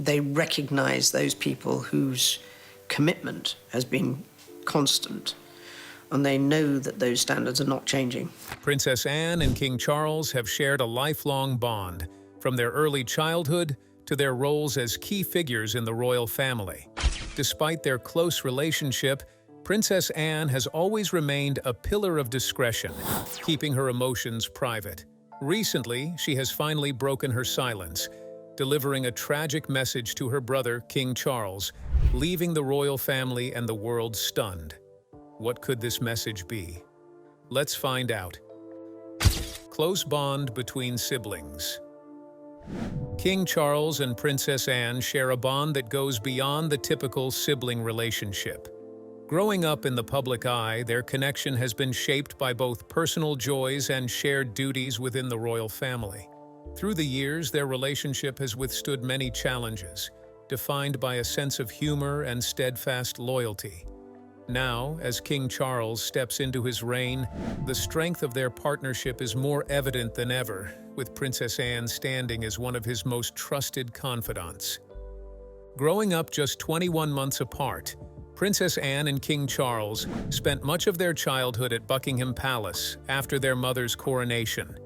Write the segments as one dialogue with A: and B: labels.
A: they recognise those people whose commitment has been constant, and they know that those standards are not changing.
B: Princess Anne and King Charles have shared a lifelong bond, from their early childhood to their roles as key figures in the royal family. Despite their close relationship, Princess Anne has always remained a pillar of discretion, keeping her emotions private. Recently, she has finally broken her silence, delivering a tragic message to her brother, King Charles, leaving the royal family and the world stunned. What could this message be? Let's find out. Close bond between siblings. King Charles and Princess Anne share a bond that goes beyond the typical sibling relationship. Growing up in the public eye, their connection has been shaped by both personal joys and shared duties within the royal family. Through the years, their relationship has withstood many challenges, defined by a sense of humor and steadfast loyalty. Now, as King Charles steps into his reign, the strength of their partnership is more evident than ever, with Princess Anne standing as one of his most trusted confidants. Growing up just 21 months apart, Princess Anne and King Charles spent much of their childhood at Buckingham Palace after their mother's coronation.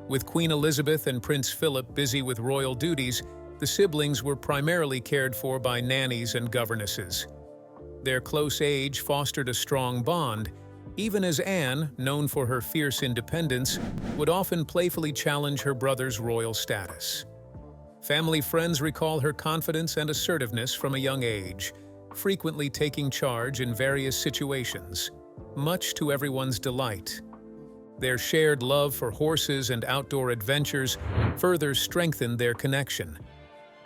B: With Queen Elizabeth and Prince Philip busy with royal duties, the siblings were primarily cared for by nannies and governesses. Their close age fostered a strong bond, even as Anne, known for her fierce independence, would often playfully challenge her brother's royal status. Family friends recall her confidence and assertiveness from a young age, frequently taking charge in various situations, much to everyone's delight. Their shared love for horses and outdoor adventures further strengthened their connection.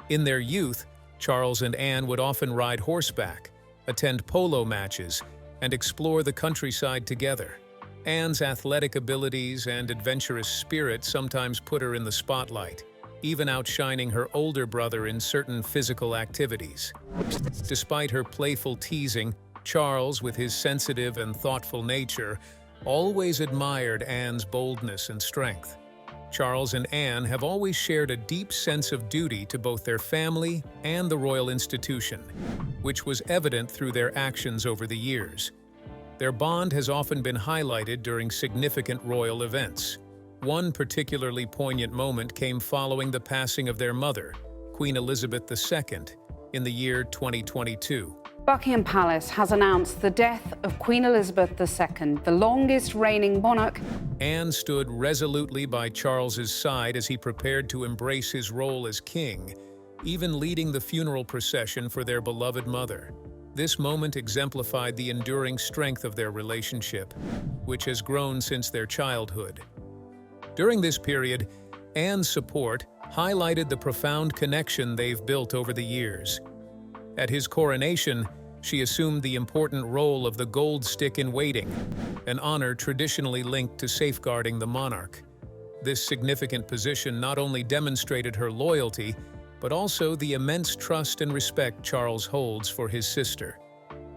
B: In their youth, Charles and Anne would often ride horseback, attend polo matches, and explore the countryside together. Anne's athletic abilities and adventurous spirit sometimes put her in the spotlight, even outshining her older brother in certain physical activities. Despite her playful teasing, Charles, with his sensitive and thoughtful nature, always admired Anne's boldness and strength. Charles and Anne have always shared a deep sense of duty to both their family and the royal institution, which was evident through their actions over the years. Their bond has often been highlighted during significant royal events. One particularly poignant moment came following the passing of their mother, Queen Elizabeth II, in the year 2022.
C: Buckingham Palace has announced the death of Queen Elizabeth II, the longest reigning monarch.
B: Anne stood resolutely by Charles's side as he prepared to embrace his role as king, even leading the funeral procession for their beloved mother. This moment exemplified the enduring strength of their relationship, which has grown since their childhood. During this period, Anne's support highlighted the profound connection they've built over the years. At his coronation, she assumed the important role of the gold stick in waiting, an honor traditionally linked to safeguarding the monarch. This significant position not only demonstrated her loyalty, but also the immense trust and respect Charles holds for his sister.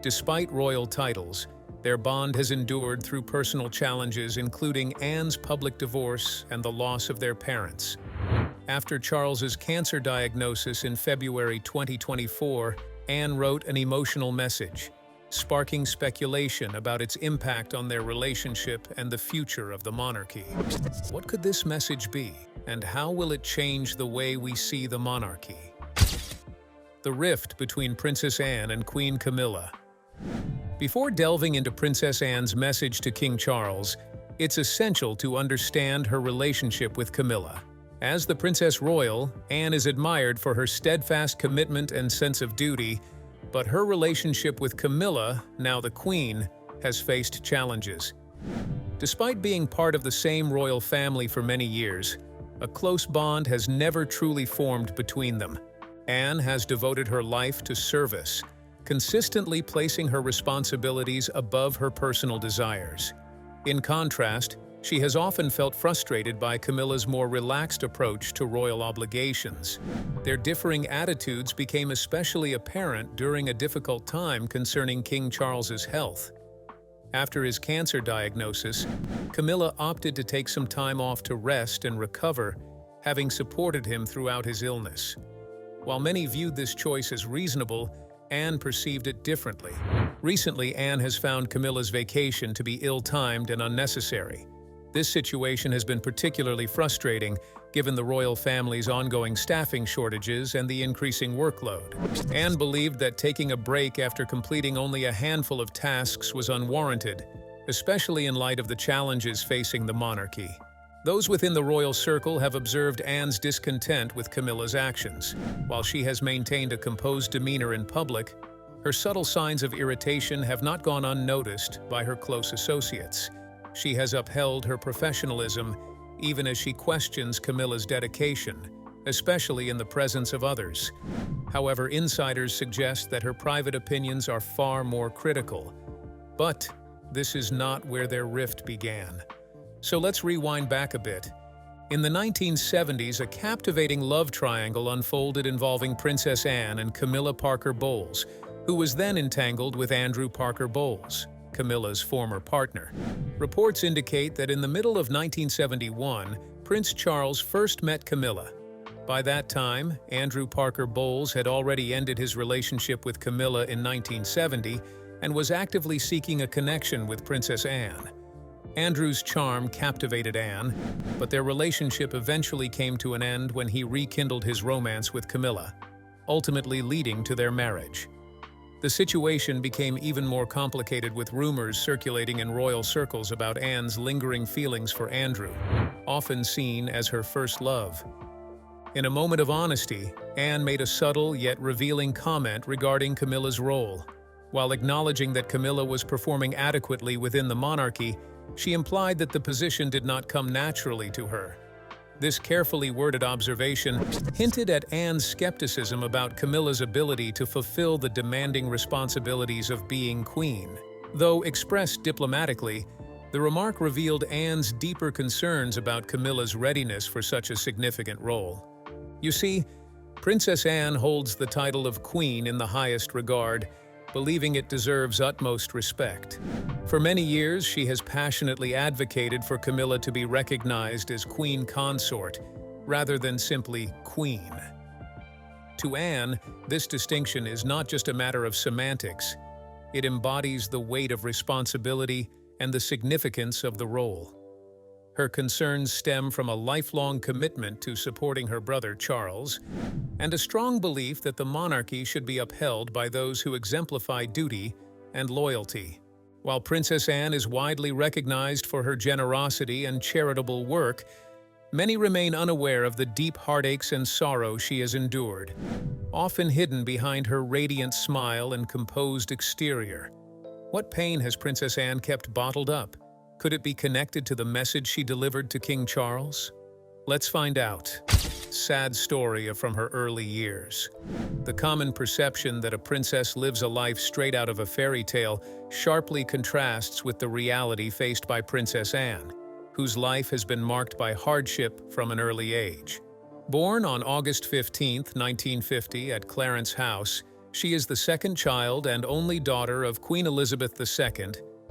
B: Despite royal titles, their bond has endured through personal challenges, including Anne's public divorce and the loss of their parents. After Charles's cancer diagnosis in February 2024, Anne wrote an emotional message, sparking speculation about its impact on their relationship and the future of the monarchy. What could this message be, and how will it change the way we see the monarchy? The rift between Princess Anne and Queen Camila. Before delving into Princess Anne's message to King Charles, it's essential to understand her relationship with Camilla. As the Princess Royal, Anne is admired for her steadfast commitment and sense of duty, but her relationship with Camilla, now the Queen, has faced challenges. Despite being part of the same royal family for many years, a close bond has never truly formed between them. Anne has devoted her life to service, consistently placing her responsibilities above her personal desires. In contrast, she has often felt frustrated by Camilla's more relaxed approach to royal obligations. Their differing attitudes became especially apparent during a difficult time concerning King Charles's health. After his cancer diagnosis, Camilla opted to take some time off to rest and recover, having supported him throughout his illness. While many viewed this choice as reasonable, Anne perceived it differently. Recently, Anne has found Camilla's vacation to be ill-timed and unnecessary. This situation has been particularly frustrating given the royal family's ongoing staffing shortages and the increasing workload. Anne believed that taking a break after completing only a handful of tasks was unwarranted, especially in light of the challenges facing the monarchy. Those within the royal circle have observed Anne's discontent with Camilla's actions. While she has maintained a composed demeanor in public, her subtle signs of irritation have not gone unnoticed by her close associates. She has upheld her professionalism even as she questions Camilla's dedication, especially in the presence of others. However, insiders suggest that her private opinions are far more critical. But this is not where their rift began. So let's rewind back a bit. In the 1970s, a captivating love triangle unfolded involving Princess Anne and Camilla Parker Bowles, who was then entangled with Andrew Parker Bowles, Camilla's former partner. Reports indicate that in the middle of 1971, Prince Charles first met Camilla. By that time, Andrew Parker Bowles had already ended his relationship with Camilla in 1970 and was actively seeking a connection with Princess Anne. Andrew's charm captivated Anne, but their relationship eventually came to an end when he rekindled his romance with Camilla, ultimately leading to their marriage. The situation became even more complicated with rumors circulating in royal circles about Anne's lingering feelings for Andrew, often seen as her first love. In a moment of honesty, Anne made a subtle yet revealing comment regarding Camilla's role. While acknowledging that Camilla was performing adequately within the monarchy, she implied that the position did not come naturally to her. This carefully worded observation hinted at Anne's skepticism about Camilla's ability to fulfill the demanding responsibilities of being queen. Though expressed diplomatically, the remark revealed Anne's deeper concerns about Camilla's readiness for such a significant role. You see, Princess Anne holds the title of queen in the highest regard, believing it deserves utmost respect. For many years, she has passionately advocated for Camilla to be recognized as queen consort, rather than simply queen. To Anne, this distinction is not just a matter of semantics. It embodies the weight of responsibility and the significance of the role. Her concerns stem from a lifelong commitment to supporting her brother Charles, and a strong belief that the monarchy should be upheld by those who exemplify duty and loyalty. While Princess Anne is widely recognized for her generosity and charitable work, many remain unaware of the deep heartaches and sorrow she has endured, often hidden behind her radiant smile and composed exterior. What pain has Princess Anne kept bottled up? Could it be connected to the message she delivered to King Charles? Let's find out. Sad story from her early years. The common perception that a princess lives a life straight out of a fairy tale sharply contrasts with the reality faced by Princess Anne, whose life has been marked by hardship from an early age. Born on August 15, 1950 at Clarence House, she is the second child and only daughter of Queen Elizabeth II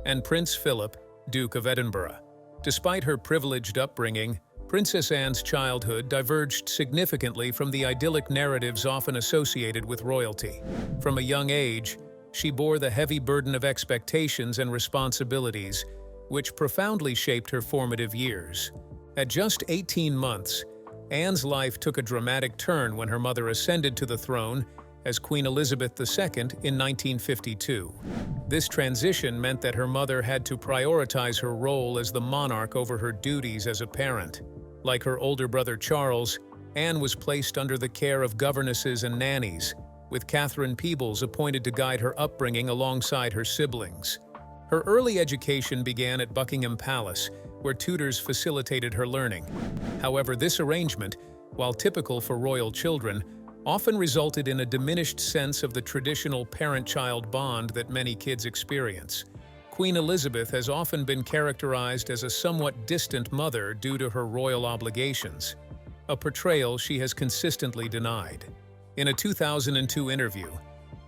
B: and Prince Philip, Duke of Edinburgh. Despite her privileged upbringing, Princess Anne's childhood diverged significantly from the idyllic narratives often associated with royalty. From a young age, she bore the heavy burden of expectations and responsibilities, which profoundly shaped her formative years. At just 18 months, Anne's life took a dramatic turn when her mother ascended to the throne as Queen Elizabeth II in 1952. This transition meant that her mother had to prioritize her role as the monarch over her duties as a parent. Like her older brother Charles, Anne was placed under the care of governesses and nannies, with Catherine Peebles appointed to guide her upbringing alongside her siblings. Her early education began at Buckingham Palace, where tutors facilitated her learning. However, this arrangement, while typical for royal children, often resulted in a diminished sense of the traditional parent-child bond that many kids experience. Queen Elizabeth has often been characterized as a somewhat distant mother due to her royal obligations, a portrayal she has consistently denied. In a 2002 interview,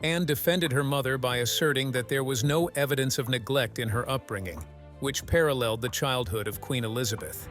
B: Anne defended her mother by asserting that there was no evidence of neglect in her upbringing, which paralleled the childhood of Queen Elizabeth.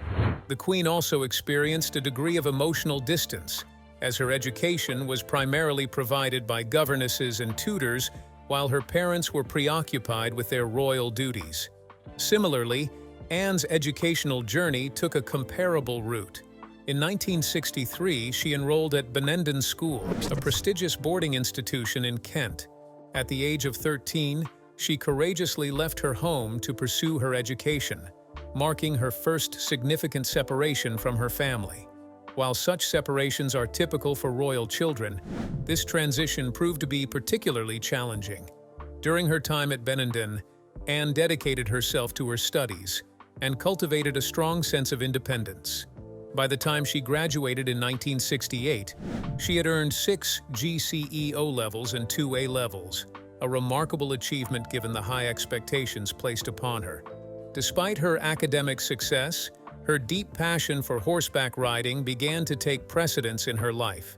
B: The Queen also experienced a degree of emotional distance, as her education was primarily provided by governesses and tutors, while her parents were preoccupied with their royal duties. Similarly, Anne's educational journey took a comparable route. In 1963, she enrolled at Benenden School, a prestigious boarding institution in Kent. At the age of 13, she courageously left her home to pursue her education, marking her first significant separation from her family. While such separations are typical for royal children, this transition proved to be particularly challenging. During her time at Benenden, Anne dedicated herself to her studies and cultivated a strong sense of independence. By the time she graduated in 1968, she had earned 6 GCE O-levels and 2 A-levels, a remarkable achievement given the high expectations placed upon her. Despite her academic success, her deep passion for horseback riding began to take precedence in her life.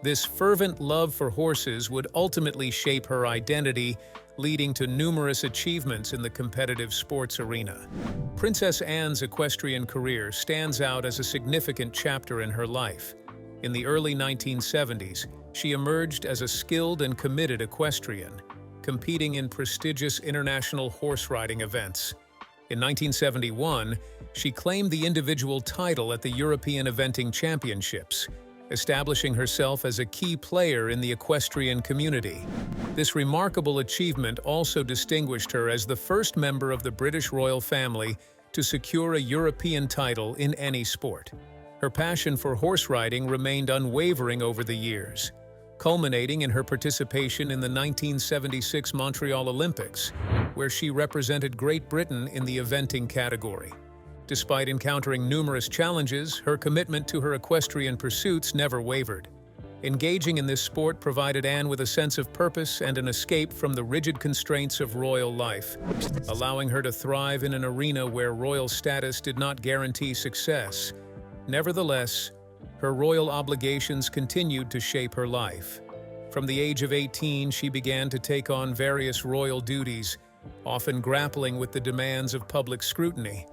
B: This fervent love for horses would ultimately shape her identity, leading to numerous achievements in the competitive sports arena. Princess Anne's equestrian career stands out as a significant chapter in her life. In the early 1970s, she emerged as a skilled and committed equestrian, competing in prestigious international horse riding events. In 1971, she claimed the individual title at the European Eventing Championships, establishing herself as a key player in the equestrian community. This remarkable achievement also distinguished her as the first member of the British royal family to secure a European title in any sport. Her passion for horse riding remained unwavering over the years, culminating in her participation in the 1976 Montreal Olympics, where she represented Great Britain in the eventing category. Despite encountering numerous challenges, her commitment to her equestrian pursuits never wavered. Engaging in this sport provided Anne with a sense of purpose and an escape from the rigid constraints of royal life, allowing her to thrive in an arena where royal status did not guarantee success. Nevertheless, her royal obligations continued to shape her life. From the age of 18, she began to take on various royal duties, often grappling with the demands of public scrutiny.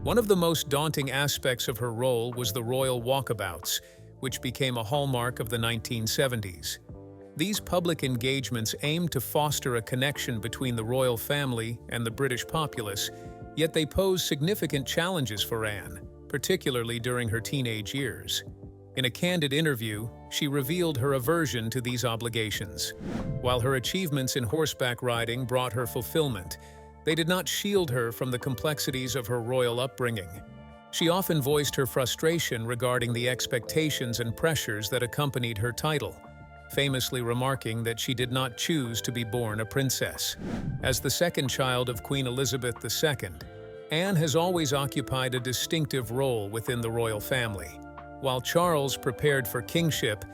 B: One of the most daunting aspects of her role was the royal walkabouts, which became a hallmark of the 1970s. These public engagements aimed to foster a connection between the royal family and the British populace, yet they posed significant challenges for Anne, particularly during her teenage years. In a candid interview, she revealed her aversion to these obligations. While her achievements in horseback riding brought her fulfillment, they did not shield her from the complexities of her royal upbringing. She often voiced her frustration regarding the expectations and pressures that accompanied her title, famously remarking that she did not choose to be born a princess. As the second child of Queen Elizabeth II, Anne has always occupied a distinctive role within the royal family. While Charles prepared for kingship,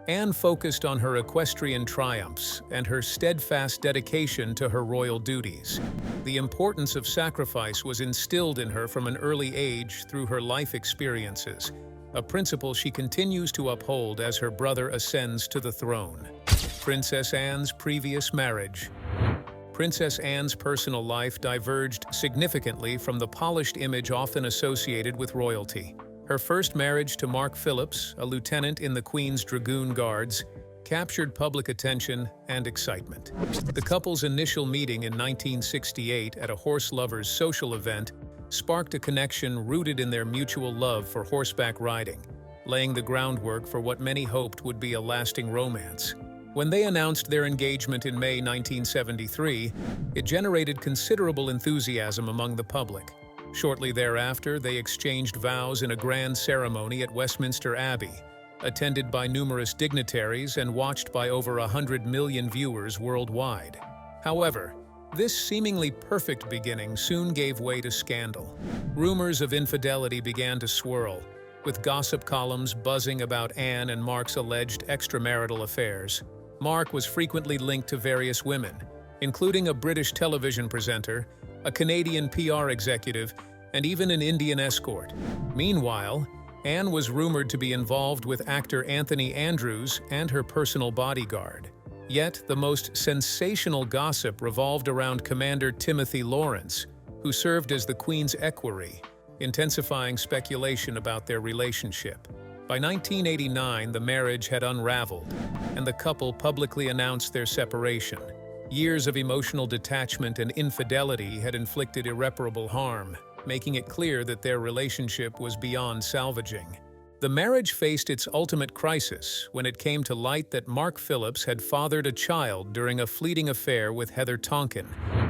B: Anne focused on her equestrian triumphs and her steadfast dedication to her royal duties. The importance of sacrifice was instilled in her from an early age through her life experiences, a principle she continues to uphold as her brother ascends to the throne. Princess Anne's previous marriage. Princess Anne's personal life diverged significantly from the polished image often associated with royalty. Her first marriage to Mark Phillips, a lieutenant in the Queen's Dragoon Guards, captured public attention and excitement. The couple's initial meeting in 1968 at a horse lovers' social event sparked a connection rooted in their mutual love for horseback riding, laying the groundwork for what many hoped would be a lasting romance. When they announced their engagement in May 1973, it generated considerable enthusiasm among the public. Shortly thereafter, they exchanged vows in a grand ceremony at Westminster Abbey, attended by numerous dignitaries and watched by over 100 million viewers worldwide. However, this seemingly perfect beginning soon gave way to scandal. Rumors of infidelity began to swirl, with gossip columns buzzing about Anne and Mark's alleged extramarital affairs. Mark was frequently linked to various women, including a British television presenter, a Canadian PR executive, and even an Indian escort. Meanwhile, Anne was rumored to be involved with actor Anthony Andrews and her personal bodyguard. Yet, the most sensational gossip revolved around Commander Timothy Lawrence, who served as the Queen's equerry, intensifying speculation about their relationship. By 1989, the marriage had unraveled, and the couple publicly announced their separation. Years of emotional detachment and infidelity had inflicted irreparable harm, making it clear that their relationship was beyond salvaging. The marriage faced its ultimate crisis when it came to light that Mark Phillips had fathered a child during a fleeting affair with Heather Tonkin,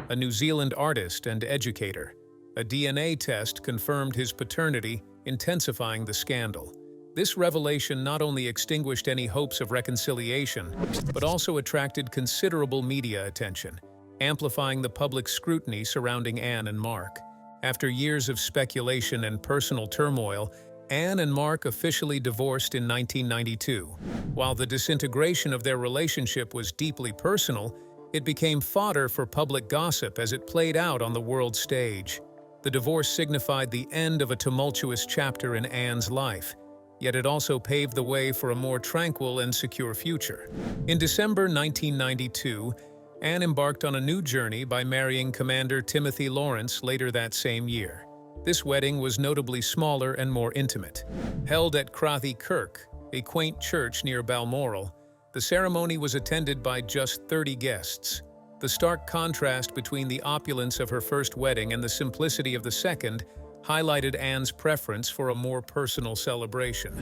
B: a New Zealand artist and educator. A DNA test confirmed his paternity, intensifying the scandal. This revelation not only extinguished any hopes of reconciliation, but also attracted considerable media attention, amplifying the public scrutiny surrounding Anne and Mark. After years of speculation and personal turmoil, Anne and Mark officially divorced in 1992. While the disintegration of their relationship was deeply personal, it became fodder for public gossip as it played out on the world stage. The divorce signified the end of a tumultuous chapter in Anne's life, yet it also paved the way for a more tranquil and secure future. In December 1992, Anne embarked on a new journey by marrying Commander Timothy Lawrence later that same year. This wedding was notably smaller and more intimate. Held at Crathie Kirk, a quaint church near Balmoral, the ceremony was attended by just 30 guests. The stark contrast between the opulence of her first wedding and the simplicity of the second highlighted Anne's preference for a more personal celebration.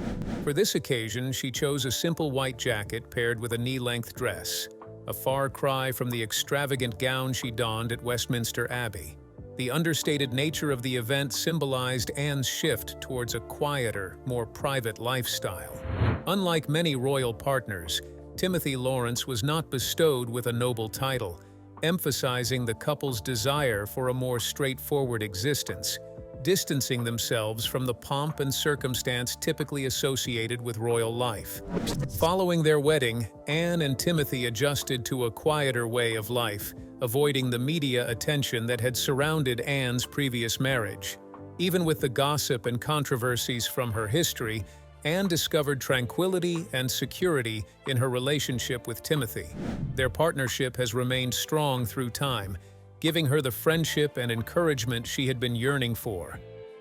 B: For this occasion, she chose a simple white jacket paired with a knee-length dress, a far cry from the extravagant gown she donned at Westminster Abbey. The understated nature of the event symbolized Anne's shift towards a quieter, more private lifestyle. Unlike many royal partners, Timothy Lawrence was not bestowed with a noble title, emphasizing the couple's desire for a more straightforward existence, distancing themselves from the pomp and circumstance typically associated with royal life. Following their wedding, Anne and Timothy adjusted to a quieter way of life, avoiding the media attention that had surrounded Anne's previous marriage. Even with the gossip and controversies from her history, Anne discovered tranquility and security in her relationship with Timothy. Their partnership has remained strong through time, giving her the friendship and encouragement she had been yearning for.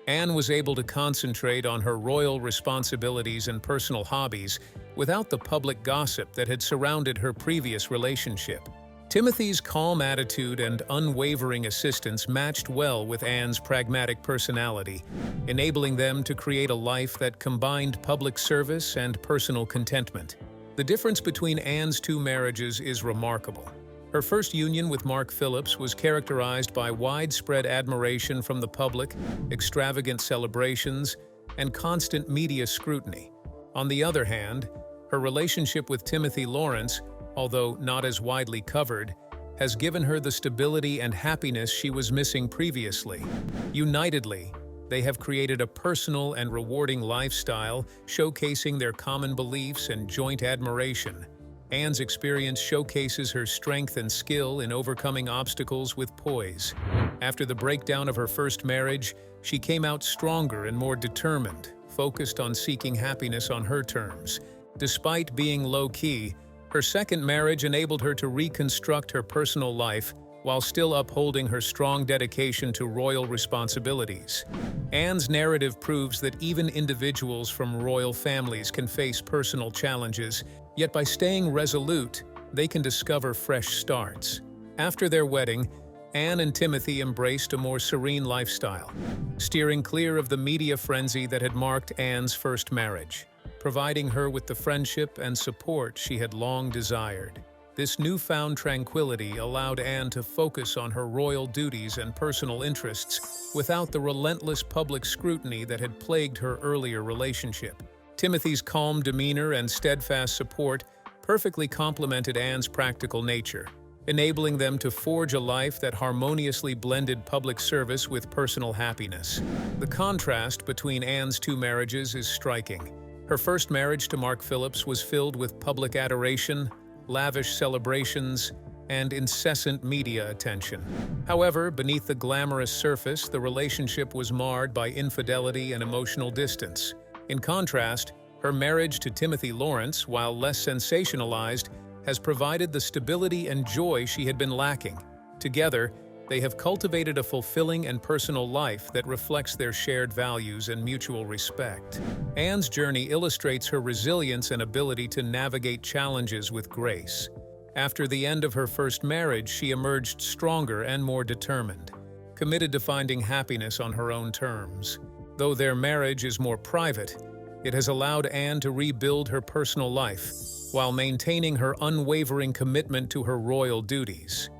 B: Anne was able to concentrate on her royal responsibilities and personal hobbies without the public gossip that had surrounded her previous relationship. Timothy's calm attitude and unwavering assistance matched well with Anne's pragmatic personality, enabling them to create a life that combined public service and personal contentment. The difference between Anne's two marriages is remarkable. Her first union with Mark Phillips was characterized by widespread admiration from the public, extravagant celebrations, and constant media scrutiny. On the other hand, her relationship with Timothy Lawrence, although not as widely covered, has given her the stability and happiness she was missing previously. Unitedly, they have created a personal and rewarding lifestyle, showcasing their common beliefs and joint admiration. Anne's experience showcases her strength and skill in overcoming obstacles with poise. After the breakdown of her first marriage, she came out stronger and more determined, focused on seeking happiness on her terms. Despite being low-key, her second marriage enabled her to reconstruct her personal life while still upholding her strong dedication to royal responsibilities. Anne's narrative proves that even individuals from royal families can face personal challenges, yet by staying resolute, they can discover fresh starts. After their wedding, Anne and Timothy embraced a more serene lifestyle, steering clear of the media frenzy that had marked Anne's first marriage, providing her with the friendship and support she had long desired. This newfound tranquility allowed Anne to focus on her royal duties and personal interests without the relentless public scrutiny that had plagued her earlier relationship. Timothy's calm demeanor and steadfast support perfectly complemented Anne's practical nature, enabling them to forge a life that harmoniously blended public service with personal happiness. The contrast between Anne's two marriages is striking. Her first marriage to Mark Phillips was filled with public adoration, lavish celebrations, and incessant media attention. However, beneath the glamorous surface, the relationship was marred by infidelity and emotional distance. In contrast, her marriage to Timothy Lawrence, while less sensationalized, has provided the stability and joy she had been lacking. Together, They have cultivated a fulfilling and personal life that reflects their shared values and mutual respect. Anne's journey illustrates her resilience and ability to navigate challenges with grace. After the end of her first marriage, she emerged stronger and more determined, committed to finding happiness on her own terms. Though their marriage is more private, it has allowed Anne to rebuild her personal life while maintaining her unwavering commitment to her royal duties.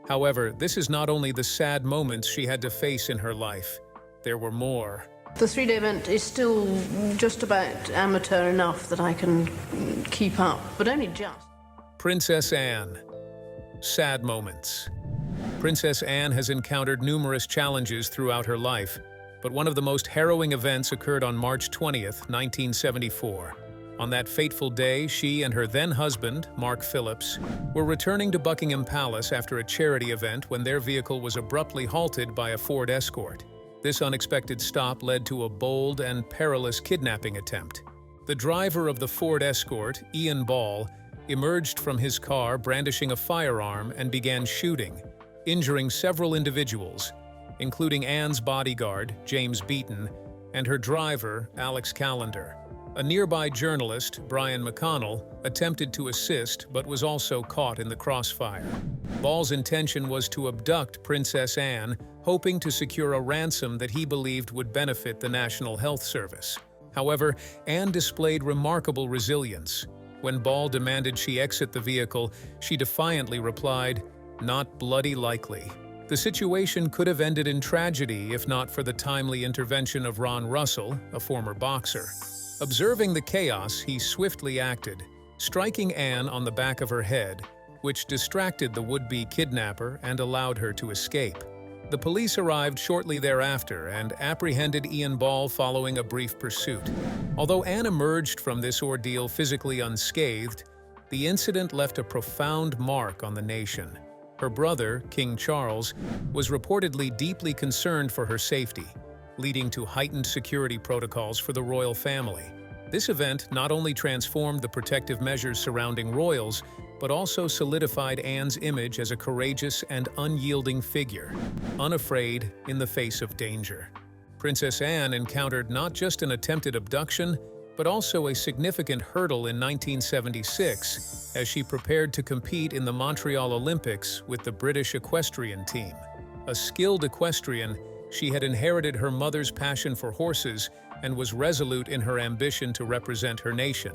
B: However, this is not only the sad moments she had to face in her life. There were more.
D: The three-day event is still just about amateur enough that I can keep up, but only just.
B: Princess Anne. Sad moments. Princess Anne has encountered numerous challenges throughout her life, but one of the most harrowing events occurred on March 20th, 1974. On that fateful day, she and her then-husband, Mark Phillips, were returning to Buckingham Palace after a charity event when their vehicle was abruptly halted by a Ford Escort. This unexpected stop led to a bold and perilous kidnapping attempt. The driver of the Ford Escort, Ian Ball, emerged from his car brandishing a firearm and began shooting, injuring several individuals, including Anne's bodyguard, James Beaton, and her driver, Alex Callender. A nearby journalist, Brian McConnell, attempted to assist but was also caught in the crossfire. Ball's intention was to abduct Princess Anne, hoping to secure a ransom that he believed would benefit the National Health Service. However, Anne displayed remarkable resilience. When Ball demanded she exit the vehicle, she defiantly replied, "Not bloody likely." The situation could have ended in tragedy if not for the timely intervention of Ron Russell, a former boxer. Observing the chaos, he swiftly acted, striking Anne on the back of her head, which distracted the would-be kidnapper and allowed her to escape. The police arrived shortly thereafter and apprehended Ian Ball following a brief pursuit. Although Anne emerged from this ordeal physically unscathed, the incident left a profound mark on the nation. Her brother, King Charles, was reportedly deeply concerned for her safety, leading to heightened security protocols for the royal family. This event not only transformed the protective measures surrounding royals, but also solidified Anne's image as a courageous and unyielding figure, unafraid in the face of danger. Princess Anne encountered not just an attempted abduction, but also a significant hurdle in 1976 as she prepared to compete in the Montreal Olympics with the British equestrian team. A skilled equestrian, she had inherited her mother's passion for horses and was resolute in her ambition to represent her nation.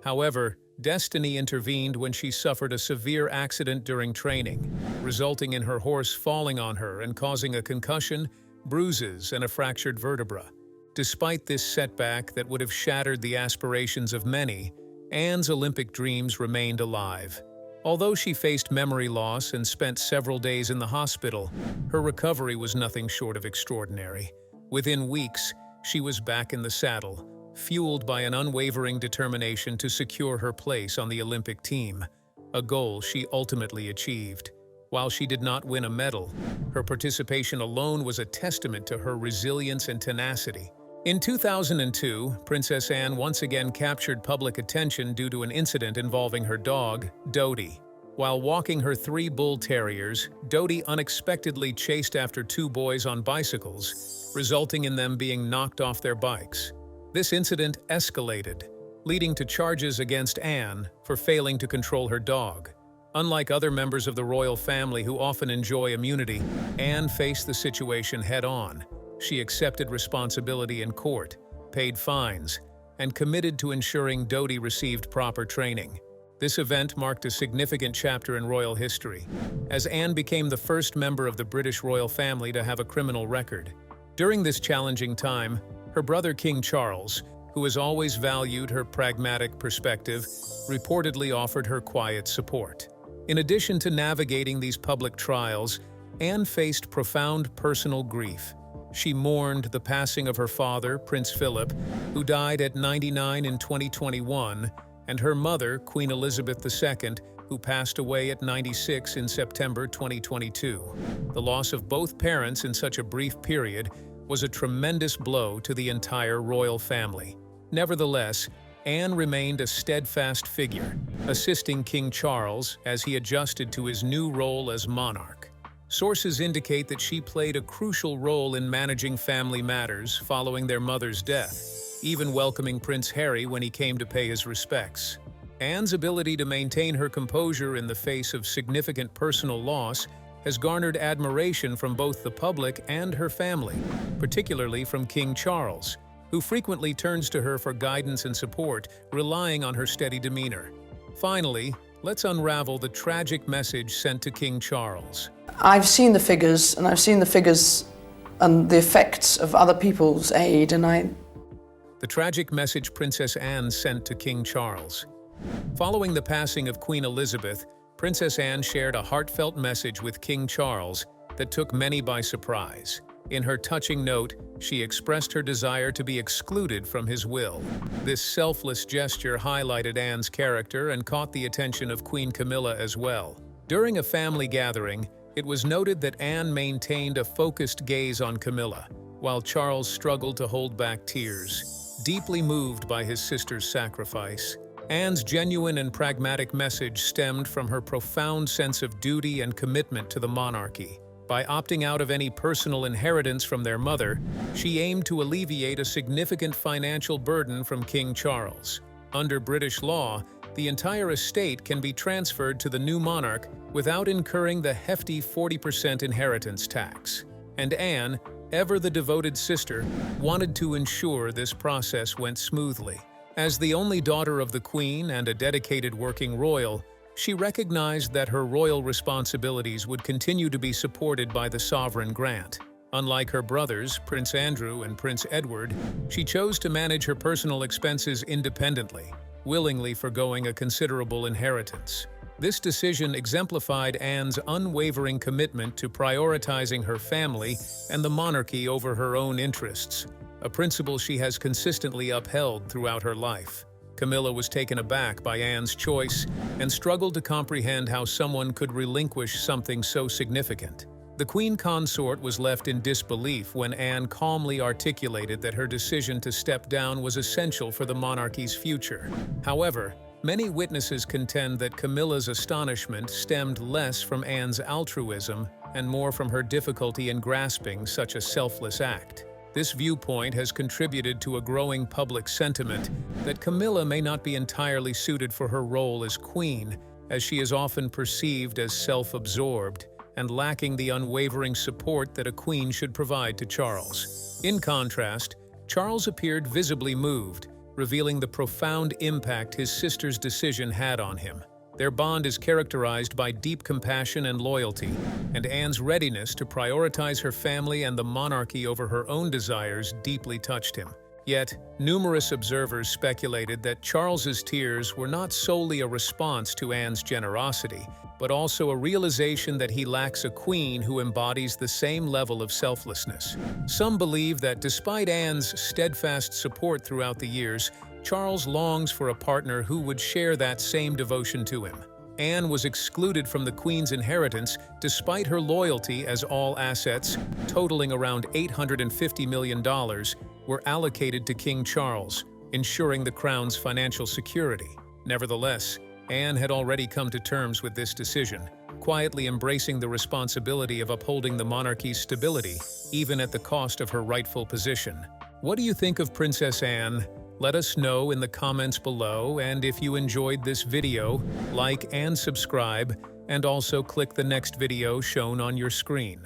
B: However, destiny intervened when she suffered a severe accident during training, resulting in her horse falling on her and causing a concussion, bruises, and a fractured vertebra. Despite this setback that would have shattered the aspirations of many, Anne's Olympic dreams remained alive. Although she faced memory loss and spent several days in the hospital, her recovery was nothing short of extraordinary. Within weeks, she was back in the saddle, fueled by an unwavering determination to secure her place on the Olympic team, a goal she ultimately achieved. While she did not win a medal, her participation alone was a testament to her resilience and tenacity. In 2002, Princess Anne once again captured public attention due to an incident involving her dog, Dodie. While walking her 3 bull terriers, Dodie unexpectedly chased after 2 boys on bicycles, resulting in them being knocked off their bikes. This incident escalated, leading to charges against Anne for failing to control her dog. Unlike other members of the royal family who often enjoy immunity, Anne faced the situation head-on. She accepted responsibility in court, paid fines, and committed to ensuring Dodie received proper training. This event marked a significant chapter in royal history, as Anne became the first member of the British royal family to have a criminal record. During this challenging time, her brother King Charles, who has always valued her pragmatic perspective, reportedly offered her quiet support. In addition to navigating these public trials, Anne faced profound personal grief. She mourned the passing of her father, Prince Philip, who died at 99 in 2021, and her mother, Queen Elizabeth II, who passed away at 96 in September 2022. The loss of both parents in such a brief period was a tremendous blow to the entire royal family. Nevertheless, Anne remained a steadfast figure, assisting King Charles as he adjusted to his new role as monarch. Sources indicate that she played a crucial role in managing family matters following their mother's death, even welcoming Prince Harry when he came to pay his respects. Anne's ability to maintain her composure in the face of significant personal loss has garnered admiration from both the public and her family, particularly from King Charles, who frequently turns to her for guidance and support, relying on her steady demeanor. Finally, let's unravel the tragic message sent to King Charles.
E: I've seen the figures, and I've seen the figures and the effects of other people's aid, and
B: The tragic message Princess Anne sent to King Charles. Following the passing of Queen Elizabeth, Princess Anne shared a heartfelt message with King Charles that took many by surprise. In her touching note, she expressed her desire to be excluded from his will. This selfless gesture highlighted Anne's character and caught the attention of Queen Camila as well. During a family gathering, it was noted that Anne maintained a focused gaze on Camilla, while Charles struggled to hold back tears, deeply moved by his sister's sacrifice. Anne's genuine and pragmatic message stemmed from her profound sense of duty and commitment to the monarchy. By opting out of any personal inheritance from their mother, she aimed to alleviate a significant financial burden from King Charles. Under British law, the entire estate can be transferred to the new monarch without incurring the hefty 40% inheritance tax. And Anne, ever the devoted sister, wanted to ensure this process went smoothly. As the only daughter of the Queen and a dedicated working royal, she recognized that her royal responsibilities would continue to be supported by the sovereign grant. Unlike her brothers, Prince Andrew and Prince Edward, she chose to manage her personal expenses independently, willingly forgoing a considerable inheritance. This decision exemplified Anne's unwavering commitment to prioritizing her family and the monarchy over her own interests, a principle she has consistently upheld throughout her life. Camilla was taken aback by Anne's choice and struggled to comprehend how someone could relinquish something so significant. The Queen Consort was left in disbelief when Anne calmly articulated that her decision to step down was essential for the monarchy's future. However, many witnesses contend that Camilla's astonishment stemmed less from Anne's altruism and more from her difficulty in grasping such a selfless act. This viewpoint has contributed to a growing public sentiment that Camilla may not be entirely suited for her role as queen, as she is often perceived as self-absorbed and lacking the unwavering support that a queen should provide to Charles. In contrast, Charles appeared visibly moved, revealing the profound impact his sister's decision had on him. Their bond is characterized by deep compassion and loyalty, and Anne's readiness to prioritize her family and the monarchy over her own desires deeply touched him. Yet, numerous observers speculated that Charles's tears were not solely a response to Anne's generosity, but also a realization that he lacks a queen who embodies the same level of selflessness. Some believe that despite Anne's steadfast support throughout the years, Charles longs for a partner who would share that same devotion to him. Anne was excluded from the Queen's inheritance despite her loyalty, as all assets, totaling around $850 million, were allocated to King Charles, ensuring the crown's financial security. Nevertheless, Anne had already come to terms with this decision, quietly embracing the responsibility of upholding the monarchy's stability, even at the cost of her rightful position. What do you think of Princess Anne? Let us know in the comments below, and if you enjoyed this video, like and subscribe, and also click the next video shown on your screen.